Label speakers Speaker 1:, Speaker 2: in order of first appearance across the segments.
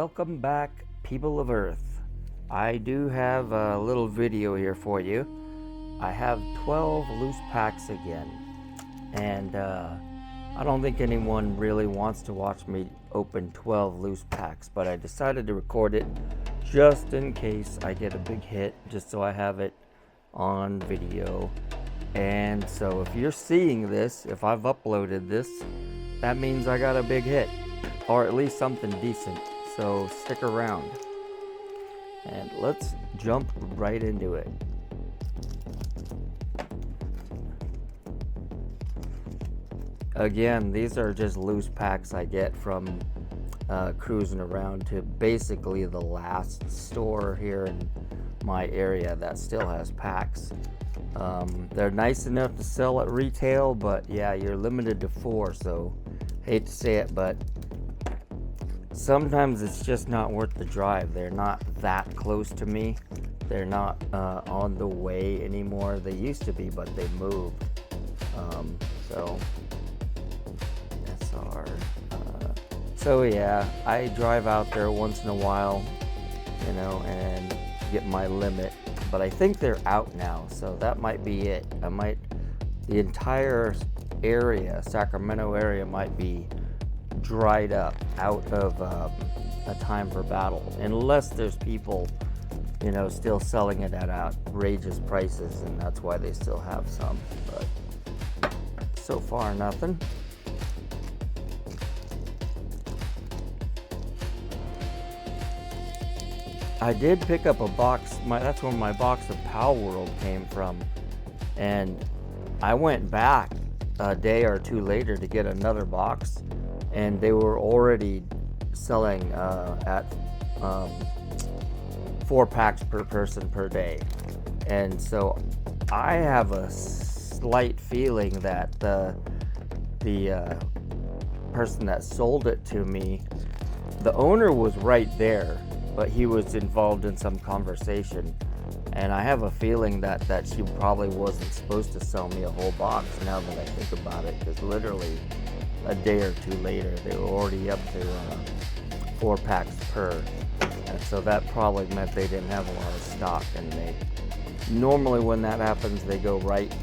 Speaker 1: Welcome back, people of Earth. I do have a little video here for you. I have 12 loose packs again, and I don't think anyone really wants to watch me open 12 loose packs, but I decided to record it just in case I get a big hit, just so I have it on video. And so if you're seeing this, if I've uploaded this, that means I got a big hit, or at least something decent. So stick around and let's jump right into it. Again, these are just loose packs I get from cruising around to basically the last store here in my area that still has packs. They're nice enough to sell at retail, but yeah, you're limited to 4, so hate to say it, but sometimes it's just not worth the drive. They're not that close to me. They're not on the way anymore. They used to be, but they moved. So SR. So yeah, I drive out there once in a while, you know, and get my limit. But I think they're out now, so that might be it. The entire area, Sacramento area, might be dried up out of a time for battle, unless there's people, you know, still selling it at outrageous prices, and that's why they still have some. But so far, nothing. I did pick up a box. That's where my box of Pal World came from, and I went back a day or two later to get another box, and they were already selling at 4 packs per person per day. And so I have a slight feeling that the person that sold it to me, the owner was right there, but he was involved in some conversation, and I have a feeling that she probably wasn't supposed to sell me a whole box, now that I think about it, because literally a day or two later they were already up to 4 packs per, and so that probably meant they didn't have a lot of stock. And they normally, when that happens, they go right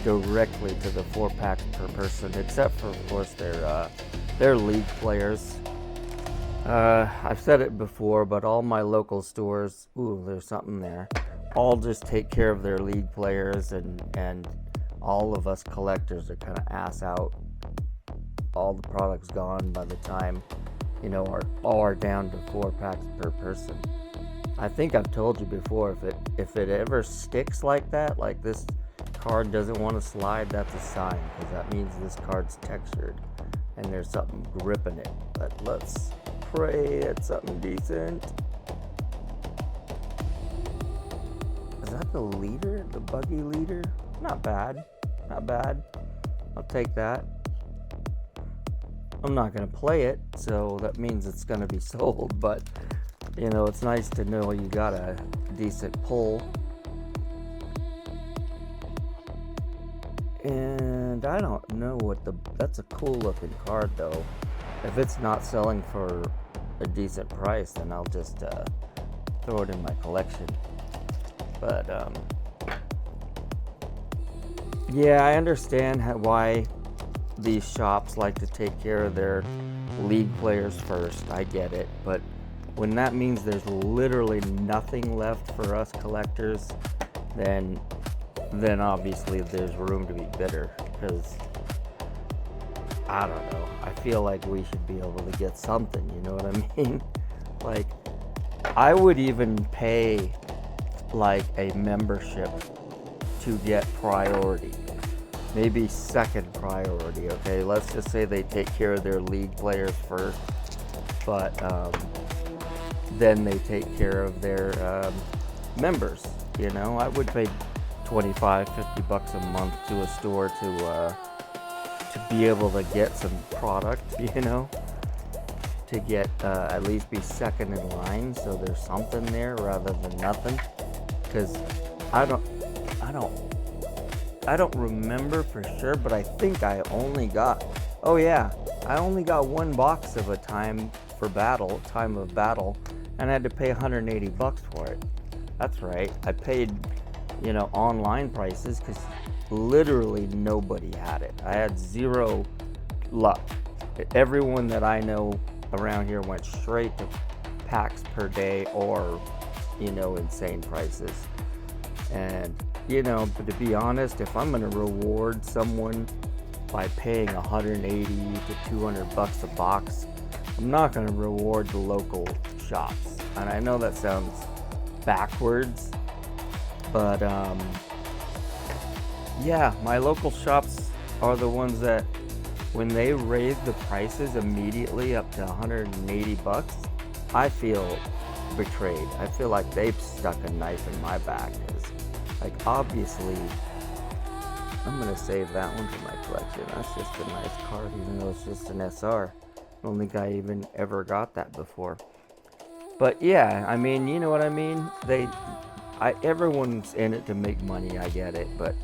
Speaker 1: directly to the 4 packs per person, except for, of course, their league players. I've said it before, but all my local stores, ooh, there's something there, all just take care of their league players, and all of us collectors are kind of ass out. All the products gone by the time, you know, are down to 4 packs per person. I think I've told you before, if it ever sticks like that, like this card doesn't want to slide, that's a sign, because that means this card's textured and there's something gripping it. But let's pray it's something decent. Is that the leader? The buggy leader? Not bad. Not bad. I'll take that. I'm not going to play it, so that means it's going to be sold, but you know, it's nice to know you got a decent pull. And I don't know that's a cool looking card though. If it's not selling for a decent price, then I'll just throw it in my collection. But yeah, I understand why these shops like to take care of their league players first. I get it, but when that means there's literally nothing left for us collectors, then obviously there's room to be bitter, because I don't know, I feel like we should be able to get something, you know what I mean? Like, I would even pay like a membership to get priority, maybe second priority. Okay, let's just say they take care of their league players first, but then they take care of their members. You know, I would pay $25-50 a month to a store to be able to get some product, you know, to get at least be second in line, so there's something there rather than nothing. Because I don't remember for sure, but I think I only got, oh yeah, I only got 1 box of a time for battle, time of battle, and I had to pay 180 bucks for it. That's right, I paid, online prices because literally nobody had it. I had zero luck. Everyone that I know around here went straight to packs per day or, insane prices. And, but to be honest, if I'm going to reward someone by paying 180 to 200 bucks a box, I'm not going to reward the local shops. And I know that sounds backwards, but yeah, my local shops are the ones that when they raise the prices immediately up to 180 bucks, I feel betrayed. I feel like they've stuck a knife in my back. Like, obviously, I'm gonna save that one for my collection. That's just a nice card, even though it's just an SR. I don't think I even ever got that before. But yeah, I mean, you know what I mean? Everyone's in it to make money. I get it, but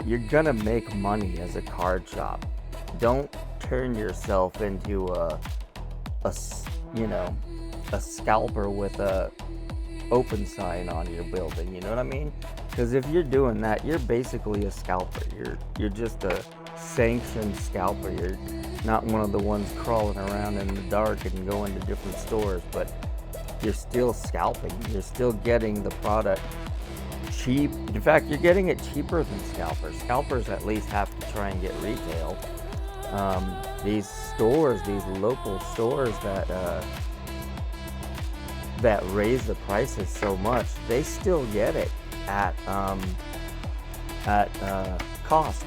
Speaker 1: you're gonna make money as a card shop. Don't turn yourself into a scalper with a open sign on your building. You know what I mean? Because if you're doing that, you're basically a scalper. You're just a sanctioned scalper. You're not one of the ones crawling around in the dark and going to different stores, but you're still scalping. You're still getting the product cheap. In fact, you're getting it cheaper than scalpers. Scalpers at least have to try and get retail. These stores, these local stores that raise the prices so much, they still get it at cost.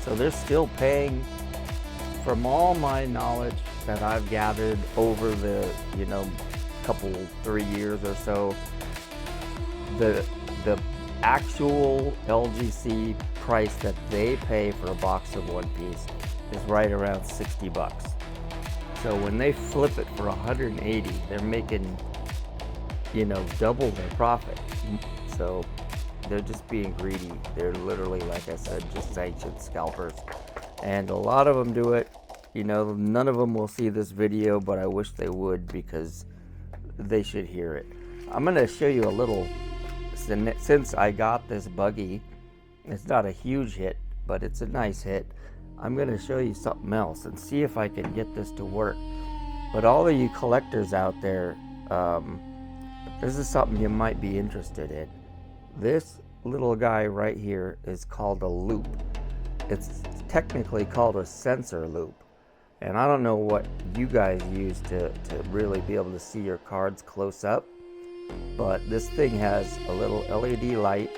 Speaker 1: So they're still paying, from all my knowledge that I've gathered over the couple 3 years or so, the actual LGC price that they pay for a box of One Piece is right around 60 bucks. So when they flip it for 180, they're making double their profit. So they're just being greedy. They're literally, like I said, just sanctioned scalpers, and a lot of them do it. None of them will see this video, but I wish they would, because they should hear it. I'm going to show you a little, since I got this buggy. It's not a huge hit, but it's a nice hit. I'm going to show you something else and see if I can get this to work. But all of you collectors out there, this is something you might be interested in. This little guy right here is called a loop. It's technically called a sensor loop. And I don't know what you guys use to really be able to see your cards close up, but this thing has a little LED light,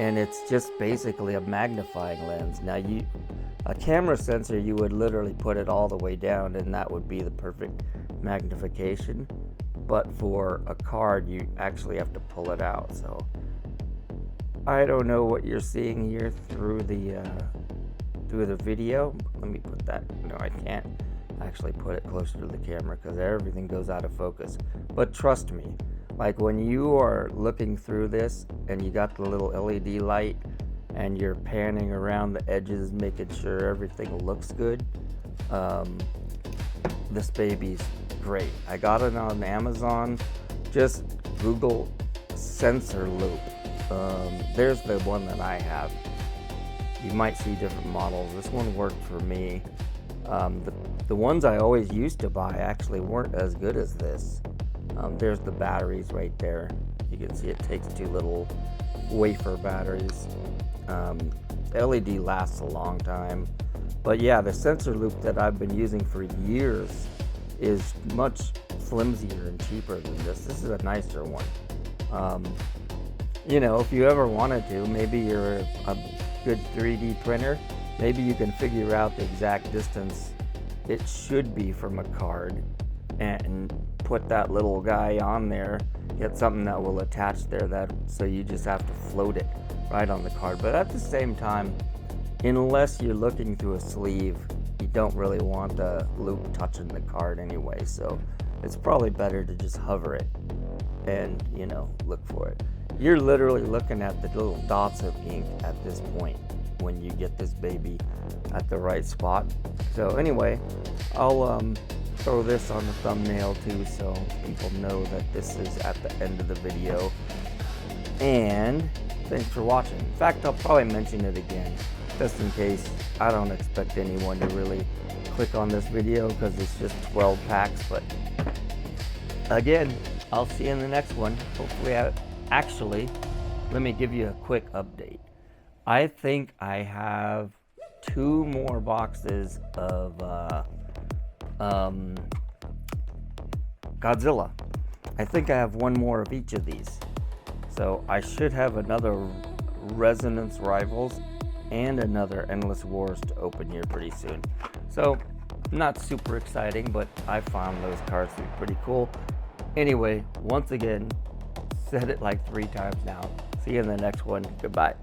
Speaker 1: and it's just basically a magnifying lens. Now, a camera sensor, you would literally put it all the way down and that would be the perfect magnification. But for a card, you actually have to pull it out. So I don't know what you're seeing here through the video. Let me put that. No, I can't actually put it closer to the camera because everything goes out of focus. But trust me, like when you are looking through this and you got the little LED light and you're panning around the edges, making sure everything looks good, this baby's great. I got it on Amazon. Just Google sensor loop. There's the one that I have. You might see different models. This one worked for me. The ones I always used to buy actually weren't as good as this. There's the batteries right there. You can see it takes 2 little wafer batteries. LED lasts a long time. But yeah, the sensor loop that I've been using for years is much flimsier and cheaper than this. This is a nicer one. If you ever wanted to, maybe you're a good 3D printer, maybe you can figure out the exact distance it should be from a card and put that little guy on there, get something that will attach there, so you just have to float it right on the card. But at the same time, unless you're looking through a sleeve, you don't really want the loop touching the card anyway, so it's probably better to just hover it and look for it. You're literally looking at the little dots of ink at this point. when you get this baby at the right spot. So anyway, I'll throw this on the thumbnail too, so people know that this is at the end of the video. And thanks for watching. In fact, I'll probably mention it again, just in case. I don't expect anyone to really click on this video because it's just 12 packs, but again, I'll see you in the next one. Hopefully, actually, let me give you a quick update. I think I have 2 more boxes of Godzilla. I think I have 1 more of each of these. So I should have another Resonance Rivals and another Endless Wars to open here pretty soon. So not super exciting, but I found those cards to be pretty cool. Anyway, once again, said it like 3 times now. See you in the next one. Goodbye.